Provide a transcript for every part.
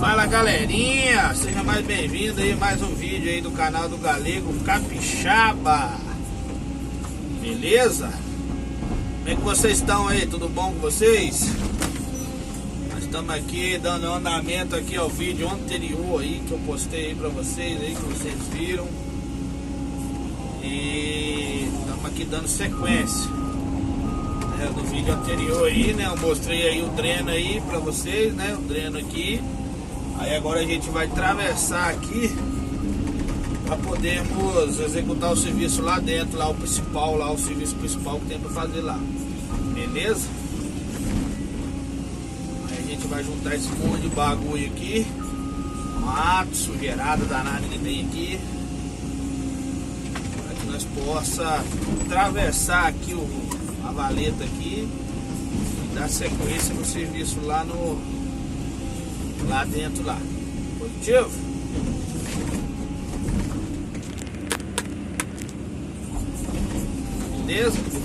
Fala galerinha, seja mais bem-vindo aí mais um vídeo aí do canal do Galego Capixaba. Beleza? Como é que vocês estão aí? Tudo bom com vocês? Nós estamos aqui dando andamento aqui ao vídeo anterior aí que eu postei aí pra vocês aí, que vocês viram. E estamos aqui dando sequência no vídeo anterior aí, né? Eu mostrei aí o dreno aí pra vocês, né? O dreno aqui. Aí agora a gente vai atravessar aqui para podermos executar o serviço lá dentro, lá o principal, lá o serviço principal que tem para fazer lá. Beleza? Aí a gente vai juntar esse monte de bagulho aqui, mato, sujeirada danada que tem aqui, para que nós possa atravessar aqui a valeta aqui e dar sequência no serviço lá dentro lá. Positivo? Beleza?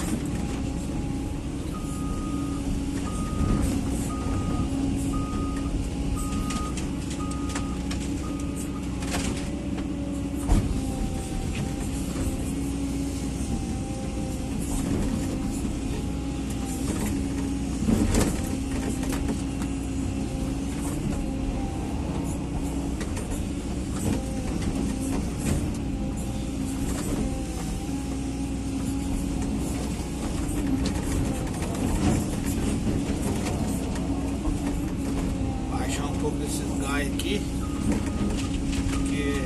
Desses gás aqui, porque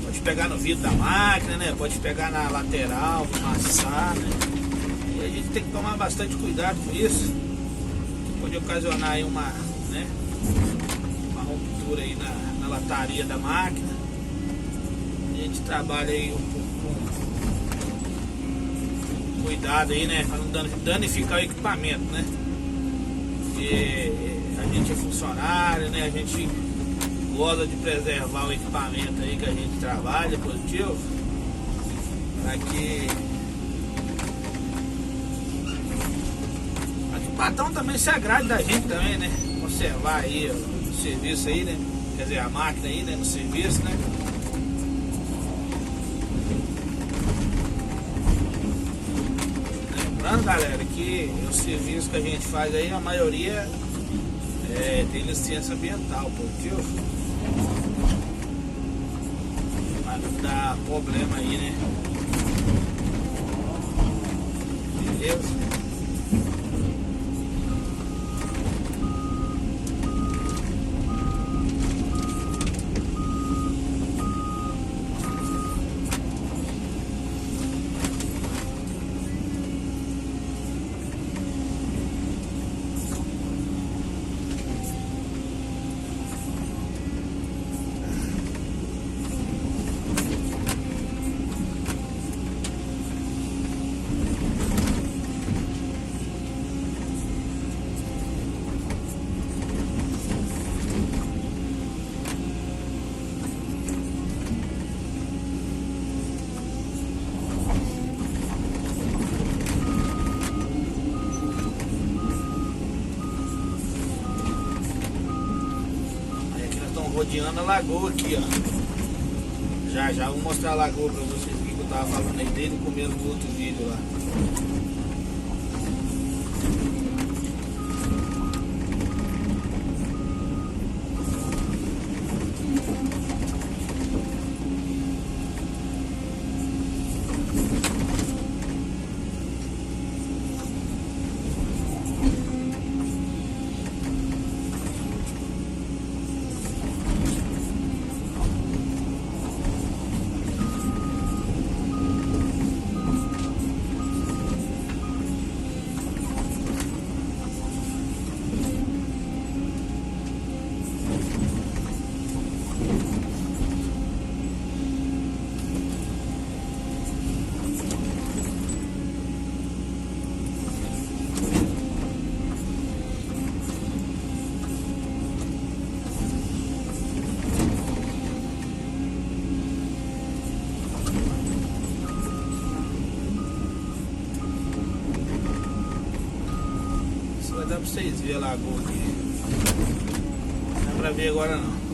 pode pegar no vidro da máquina, né? Pode pegar na lateral, amassar, né? E a gente tem que tomar bastante cuidado com isso. Pode ocasionar aí uma ruptura aí na lataria da máquina. A gente trabalha aí um pouco cuidado aí, né, para não danificar o equipamento, né? Porque a gente é funcionário, né? A gente gosta de preservar o equipamento aí que a gente trabalha, positivo, para que o patrão também se agrade da gente também, né? Conservar aí o serviço aí, né? Quer dizer, a máquina aí, né, no serviço, né? Lembrando, galera, que o serviço que a gente faz aí, a maioria tem licença ambiental, positivo, para não dar problema aí, né? Beleza? Rodeando a lagoa aqui, ó. Já vou mostrar a lagoa pra vocês que eu tava falando aí desde o começo do outro vídeo lá. dá pra vocês verem a lagoa aqui. Não dá pra ver agora não.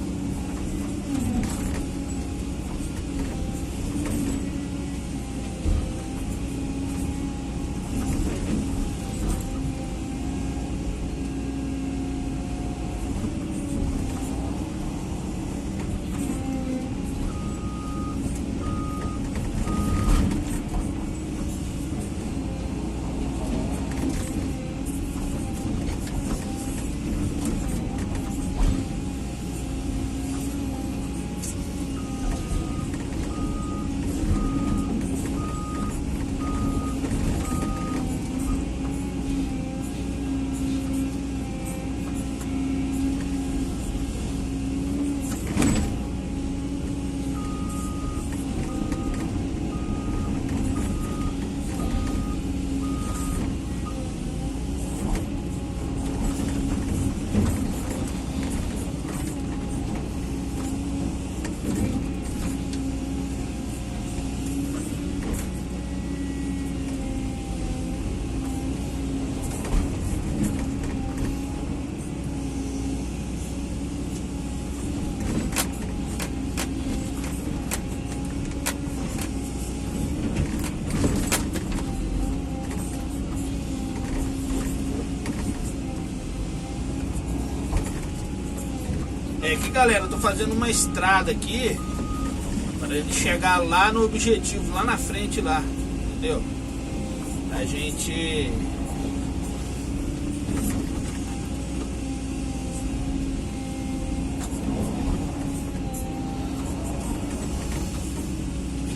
Aqui, galera, eu tô fazendo uma estrada aqui para ele chegar lá no objetivo, lá na frente lá, entendeu? A gente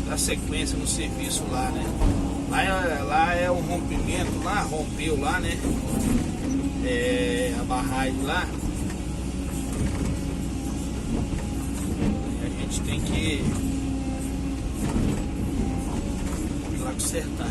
dá sequência no serviço lá, né? Lá é um rompimento, lá rompeu lá, né? A barragem lá. A gente tem que ir lá consertar.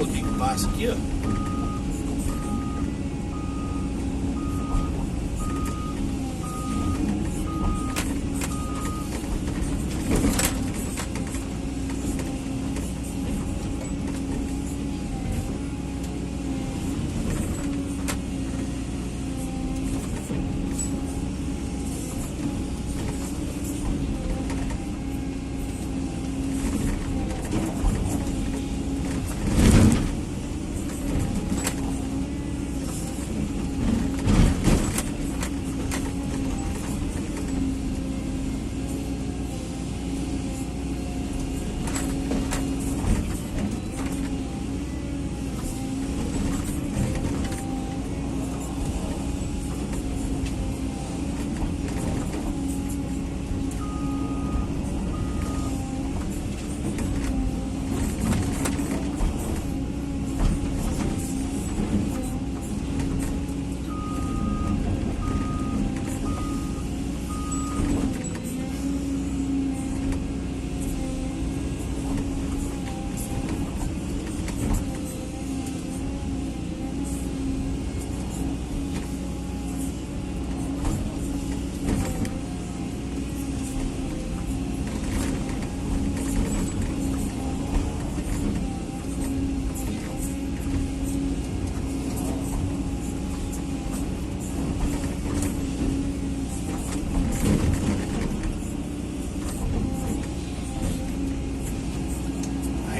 Aqui que passa aqui, ó.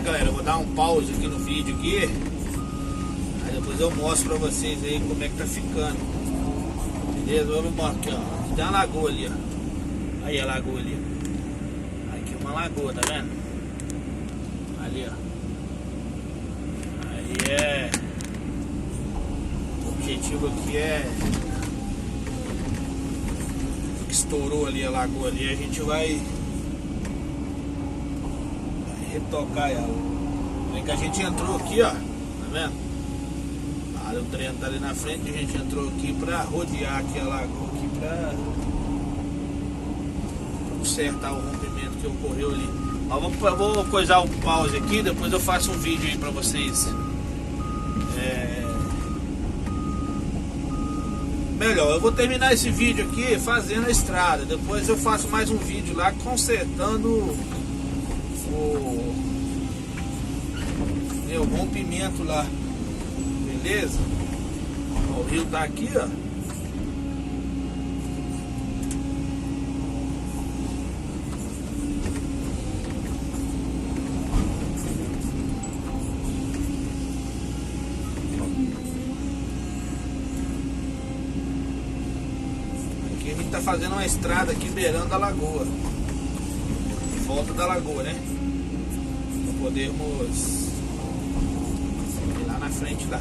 Galera, eu vou dar um pause aqui no vídeo aqui, aí depois eu mostro pra vocês aí como é que tá ficando, beleza? Vamos mostrar aqui, ó, tem uma lagoa ali, ó, aí a lagoa ali, aqui é uma lagoa, tá vendo? Ali, ó, aí o objetivo aqui estourou ali a lagoa ali, a gente vai retocar ela. É que a gente entrou aqui, ó, tá vendo? Ali o trem tá ali na frente, a gente entrou aqui pra rodear aqui a lagoa aqui pra consertar o rompimento que ocorreu ali. Mas vou coisar o pause aqui, depois eu faço um vídeo aí pra vocês. Melhor, eu vou terminar esse vídeo aqui fazendo a estrada. Depois eu faço mais um vídeo lá consertando o rompimento lá. Beleza? O rio tá aqui, ó. Aqui a gente tá fazendo uma estrada aqui beirando a lagoa. Em volta da lagoa, né? Pra podermos ir lá na frente lá.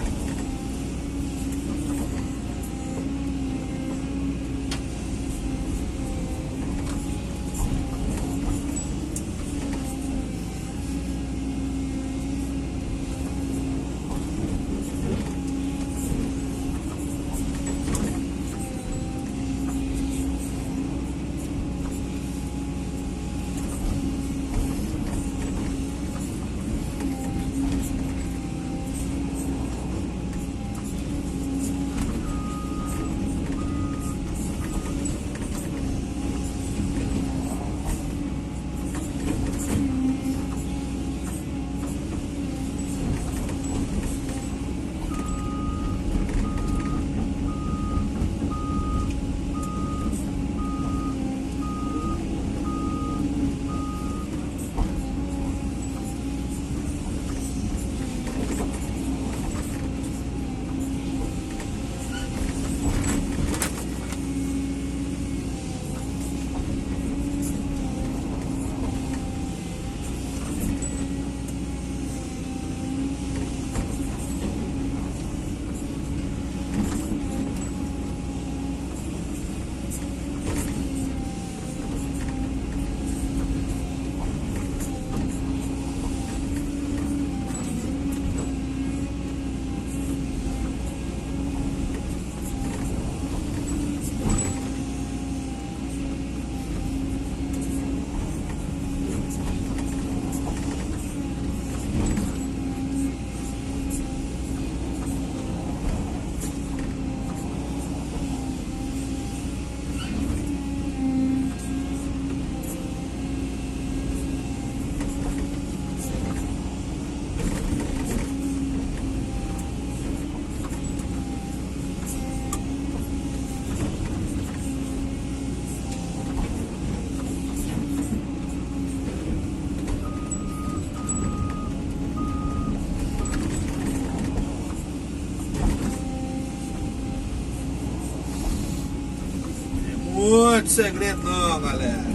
Muito segredo não, galera.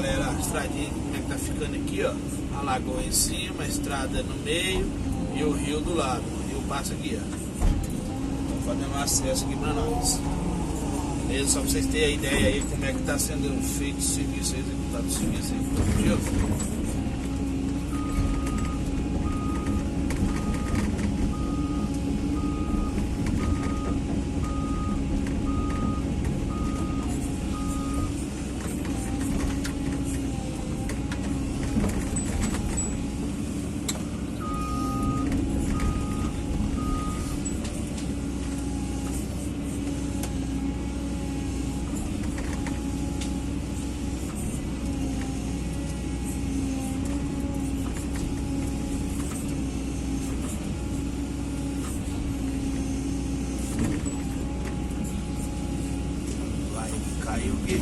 galera, a estradinha como é que tá ficando aqui, ó. A lagoa em cima, a estrada no meio e o rio do lado. O rio passa aqui, ó. Estão fazendo acesso aqui pra nós. Beleza? Só pra vocês terem a ideia aí como é que tá sendo feito o serviço, executado o serviço aí. Viu? Caiu aqui.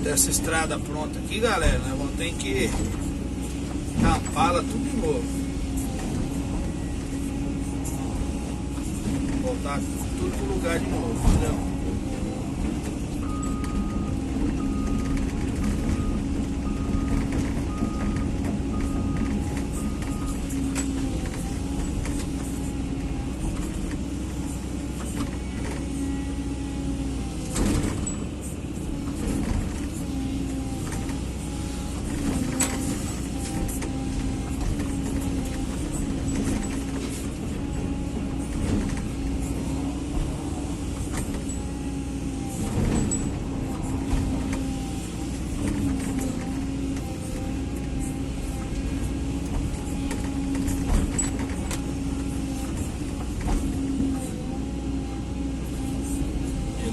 Dessa estrada pronta aqui, galera, nós vamos ter que tampá-la tudo de novo, voltar tudo pro lugar de novo, entendeu?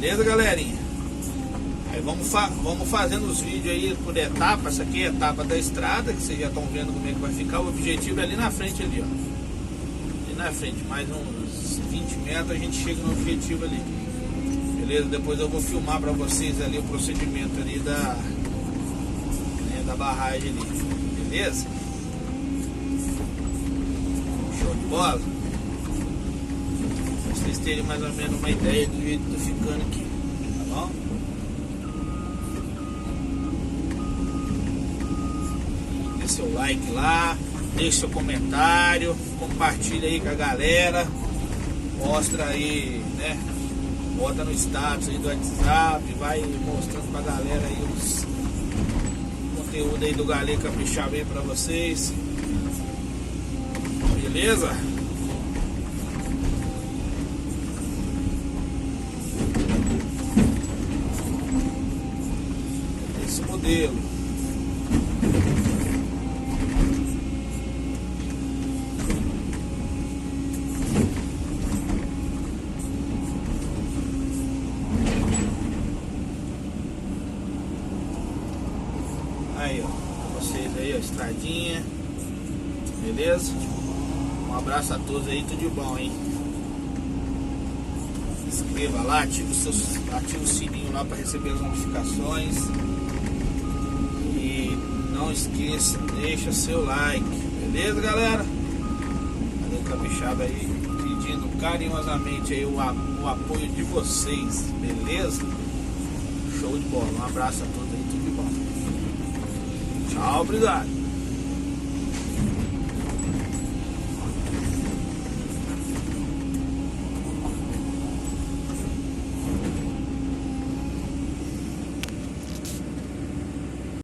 Beleza, galerinha? Aí vamos fazendo os vídeos aí por etapa. Essa aqui é a etapa da estrada, que vocês já estão vendo como é que vai ficar. O objetivo é ali na frente ali, ó. Ali na frente, mais uns 20 metros a gente chega no objetivo ali. Beleza? Depois eu vou filmar pra vocês ali o procedimento ali da barragem ali. Beleza? Show de bola? Pra vocês terem mais ou menos uma ideia do jeito que tá ficando aqui, tá bom? Deixe seu like lá, deixe seu comentário, compartilha aí com a galera, mostra aí, né? Bota no status aí do WhatsApp, vai mostrando pra galera aí os conteúdo aí do Galê Capixaba aí pra vocês. Beleza? Esse modelo. Aí, ó, pra vocês aí, ó, estradinha. Beleza? Um abraço a todos aí, tudo de bom, hein? Se inscreva lá, ative o sininho lá para receber as notificações. E não esqueça, deixa seu like. Beleza, galera? Galê Capixaba aí, pedindo carinhosamente aí o apoio de vocês. Beleza? Show de bola. Um abraço a todos aí, tudo de bom. Tchau, obrigado.